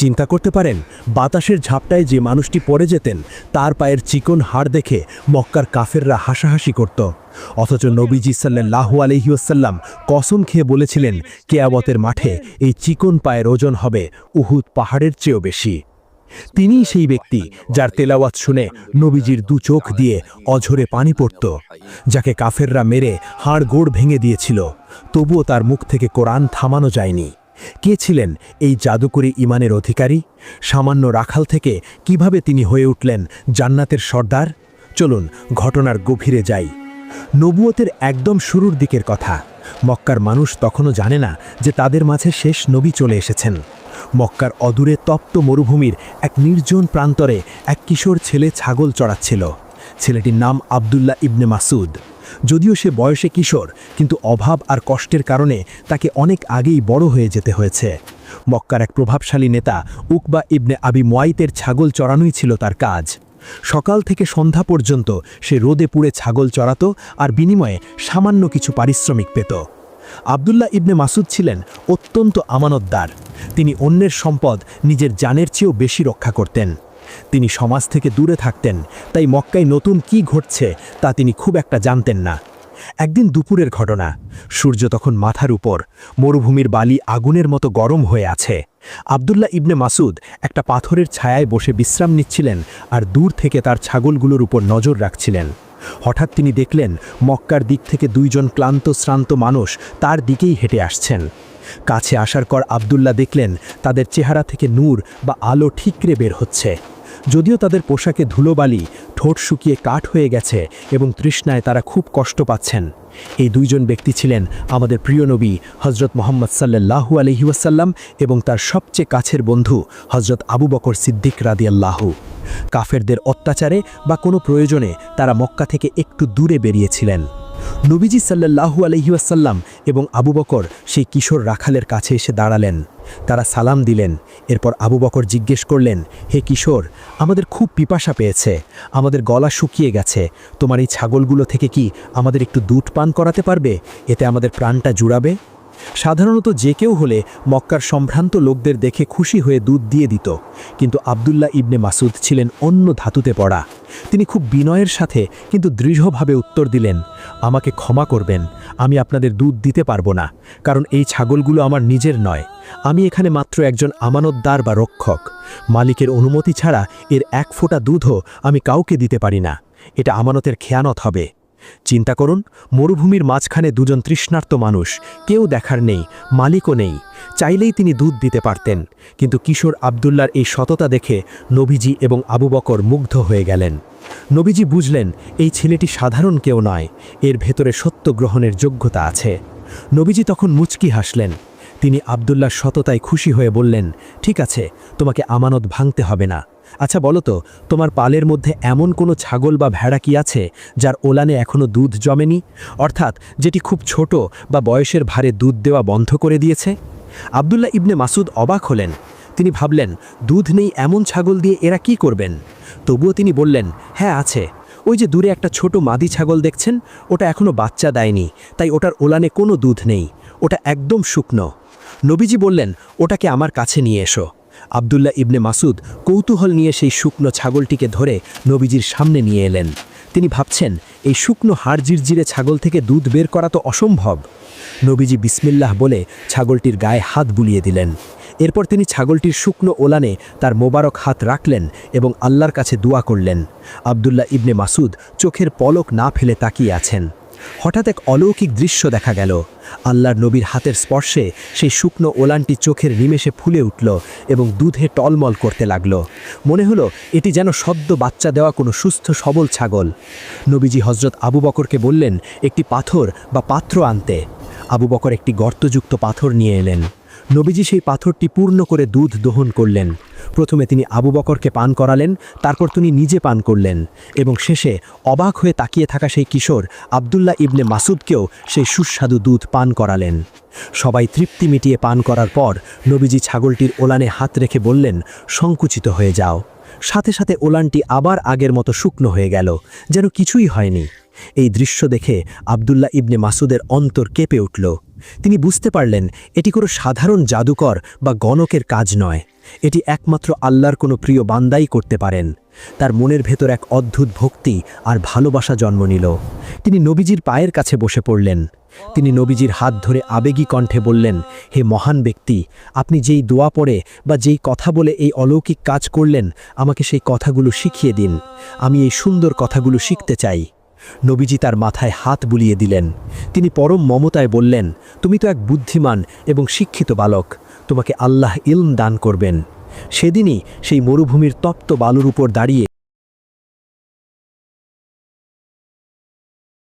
চিন্তা করতে পারেন, বাতাসের ঝাপটায় যে মানুষটি পড়ে যেতেন তার পায়ের চিকন হাড় দেখে মক্কার কাফেররা হাসাহাসি করত। অথচ নবীজি সাল্লাল্লাহু আলাইহি ওয়াসাল্লাম কসম খেয়ে বলেছিলেন, কিয়ামতের মাঠে এই চিকন পায়ের ওজন হবে উহুদ পাহাড়ের চেয়েও বেশি। তিনিই সেই ব্যক্তি যার তেলাওয়াত শুনে নবীজির দু চোখ দিয়ে অঝরে পানি পড়ত, যাকে কাফেররা মেরে হাড় গোড় ভেঙে দিয়েছিল, তবুও তার মুখ থেকে কোরআন থামানো যায়নি। কে ছিলেন এই জাদুকরী ইমানের অধিকারী? সামান্য রাখাল থেকে কিভাবে তিনি হয়ে উঠলেন জান্নাতের সর্দার? চলুন ঘটনার গভীরে যাই। নবুয়তের একদম শুরুর দিকের কথা। মক্কার মানুষ তখনও জানে না যে তাদের মাঝে শেষ নবী চলে এসেছেন। মক্কার অদূরে তপ্ত মরুভূমির এক নির্জন প্রান্তরে এক কিশোর ছেলে ছাগল চড়াচ্ছিল। ছেলেটির নাম আব্দুল্লাহ ইবনে মাসুদ। যদিও সে বয়সে কিশোর, কিন্তু অভাব আর কষ্টের কারণে তাকে অনেক আগেই বড় হয়ে যেতে হয়েছে। মক্কার এক প্রভাবশালী নেতা উকবা ইবনে আবি মুয়াইতের ছাগল চড়ানোই ছিল তার কাজ। সকাল থেকে সন্ধ্যা পর্যন্ত সে রোদে পুড়ে ছাগল চড়াতো আর বিনিময়ে সামান্য কিছু পারিশ্রমিক পেত। আব্দুল্লাহ ইবনে মাসুদ ছিলেন অত্যন্ত আমানতদার। তিনি অন্যের সম্পদ নিজের জানের চেয়েও বেশি রক্ষা করতেন। তিনি সমাজ থেকে দূরে থাকতেন, তাই মক্কায় নতুন কি ঘটছে তা তিনি খুব একটা জানতেন না। একদিন দুপুরের ঘটনা। সূর্য তখন মাথার উপর, মরুভূমির বালি আগুনের মতো গরম হয়ে আছে। আব্দুল্লাহ ইবনে মাসুদ একটা পাথরের ছায়ায় বসে বিশ্রাম নিচ্ছিলেন আর দূর থেকে তার ছাগলগুলোর উপর নজর রাখছিলেন। হঠাৎ তিনি দেখলেন মক্কার দিক থেকে দুইজন ক্লান্ত শ্রান্ত মানুষ তার দিকেই হেঁটে আসছেন। কাছে আসার পর আব্দুল্লাহ দেখলেন তাদের চেহারা থেকে নূর বা আলো ঠিকরে বের হচ্ছে। যদিও তাদের পোশাকে ধুলোবালি, ঠোঁট শুকিয়ে কাঠ হয়ে গেছে এবং তৃষ্ণায় তারা খুব কষ্ট পাচ্ছেন। এই দুইজন ব্যক্তি ছিলেন আমাদের প্রিয় নবী হজরত মুহাম্মদ সাল্লাল্লাহু আলাইহি ওয়াসাল্লাম এবং তার সবচেয়ে কাছের বন্ধু হজরত আবু বকর সিদ্দিক রাদিয়াল্লাহু। কাফেরদের অত্যাচারে বা কোনো প্রয়োজনে তারা মক্কা থেকে একটু দূরে বেরিয়েছিলেন। নবীজি সাল্লাল্লাহু আলাইহি ওয়াসাল্লাম এবং আবু বকর সেই কিশোর রাখালের কাছে এসে দাঁড়ালেন। তারা সালাম দিলেন। এরপর আবু বকর জিজ্ঞেস করলেন, হে কিশোর, আমাদের খুব পিপাসা পেয়েছে, আমাদের গলা শুকিয়ে গেছে, তোমার এই ছাগলগুলো থেকে কি আমাদের একটু দুধ পান করাতে পারবে? এতে আমাদের প্রাণটা জুড়াবে। সাধারণত যে কেউ হলে মক্কার সম্ভ্রান্ত লোকদের দেখে খুশি হয়ে দুধ দিয়ে দিত, কিন্তু আব্দুল্লাহ ইবনে মাসুদ ছিলেন অন্য ধাতুতে পড়া। তিনি খুব বিনয়ের সাথে কিন্তু দৃঢ়ভাবে উত্তর দিলেন, আমাকে ক্ষমা করবেন, আমি আপনাদের দুধ দিতে পারবো না, কারণ এই ছাগলগুলো আমার নিজের নয়। আমি এখানে মাত্র একজন আমানতদার বা রক্ষক। মালিকের অনুমতি ছাড়া এর এক ফোঁটা দুধও আমি কাউকে দিতে পারি না। এটা আমানতের খেয়ানত হবে। চিন্তা করুন, মরুভূমির মাঝখানে দুজন তৃষ্ণার্ত মানুষ, কেউ দেখার নেই, মালিকও নেই। চাইলেই তিনি দুধ দিতে পারতেন, কিন্তু কিশোর আব্দুল্লাহর এই সততা দেখে নবীজি এবং আবু বকর মুগ্ধ হয়ে গেলেন। নবীজি বুঝলেন এই ছেলেটি সাধারণ কেউ নয়, এর ভেতরে সত্য গ্রহণের যোগ্যতা আছে। নবীজি তখন মুচকি হাসলেন। তিনি আব্দুল্লাহর সততায় খুশি হয়ে বললেন, ঠিক আছে, তোমাকে আমানত ভাঙতে হবে না। আচ্ছা বলো তো, তোমার পালের মধ্যে এমন কোনো ছাগল বা ভেড়া কি আছে যার ওলানে এখনও দুধ জমেনি, অর্থাৎ যেটি খুব ছোট বা বয়সের ভারে দুধ দেওয়া বন্ধ করে দিয়েছে? আব্দুল্লাহ ইবনে মাসুদ অবাক হলেন। তিনি ভাবলেন, দুধ নেই এমন ছাগল দিয়ে এরা কি করবেন? তবুও তিনি বললেন, হ্যাঁ আছে, ওই যে দূরে একটা ছোট মাদি ছাগল দেখছেন, ওটা এখনও বাচ্চা দেয়নি, তাই ওটার ওলানে কোনো দুধ নেই, ওটা একদম শুকনো। নবীজি বললেন, ওটাকে আমার কাছে নিয়ে এসো। আব্দুল্লাহ ইবনে মাসুদ কৌতূহল নিয়ে সেই শুকনো ছাগলটিকে ধরে নবীজির সামনে নিয়ে এলেন। তিনি ভাবছেন, এই শুকনো হাড় জিরজিরে ছাগল থেকে দুধ বের করা তো অসম্ভব। নবীজি বিসমিল্লাহ বলে ছাগলটির গায়ে হাত বুলিয়ে দিলেন। এরপর তিনি ছাগলটির শুকনো ওলানে তার মোবারক হাত রাখলেন এবং আল্লাহর কাছে দোয়া করলেন। আব্দুল্লাহ ইবনে মাসুদ চোখের পলক না ফেলে তাকিয়ে আছেন। হঠাৎ এক অলৌকিক দৃশ্য দেখা গেল। আল্লাহর নবীর হাতের স্পর্শে সেই শুকনো ওলানটি চোখের নিমেষে ফুলে উঠল এবং দুধে টলমল করতে লাগল। মনে হলো এটি যেন সদ্য বাচ্চা দেওয়া কোনো সুস্থ সবল ছাগল। নবীজি হজরত আবু বকরকে বললেন একটি পাথর বা পাত্র আনতে। আবু বকর একটি গর্তযুক্ত পাথর নিয়ে এলেন। নবীজি সেই পাথরটি পূর্ণ করে দুধ দহন করলেন। প্রথমে তিনি আবু বকরকে পান করালেন, তারপর তিনি নিজে পান করলেন এবং শেষে অবাক হয়ে তাকিয়ে থাকা সেই কিশোর আব্দুল্লাহ ইবনে মাসুদকেও সেই সুস্বাদু দুধ পান করালেন। সবাই তৃপ্তি মিটিয়ে পান করার পর নবীজি ছাগলটির ওলানে হাত রেখে বললেন, সংকুচিত হয়ে যাও। সাথে সাথে ওলানটি আবার আগের মতো শুকনো হয়ে গেল, যেন কিছুই হয়নি। এই দৃশ্য দেখে আব্দুল্লাহ ইবনে মাসুদের অন্তর কেঁপে উঠল। তিনি বুঝতে পারলেন এটি কোনো সাধারণ জাদুকর বা গণকের কাজ নয়, এটি একমাত্র আল্লাহর কোনো প্রিয় বান্দাই করতে পারেন। তার মনের ভেতর এক অদ্ভুত ভক্তি আর ভালোবাসা জন্ম নিল। তিনি নবীজির পায়ের কাছে বসে পড়লেন। তিনি নবীজির হাত ধরে আবেগী কণ্ঠে বললেন, হে মহান ব্যক্তি, আপনি যেই দোয়া পড়ে বা যেই কথা বলে এই অলৌকিক কাজ করলেন, আমাকে সেই কথাগুলো শিখিয়ে দিন। আমি এই সুন্দর কথাগুলো শিখতে চাই। নবীজি তার মাথায় হাত বুলিয়ে দিলেন। তিনি পরম মমতায় বললেন, তুমি তো এক বুদ্ধিমান এবং শিক্ষিত বালক, তোমাকে আল্লাহ ইলম দান করবেন। সেদিনই সেই মরুভূমির তপ্ত বালুর উপর দাঁড়িয়ে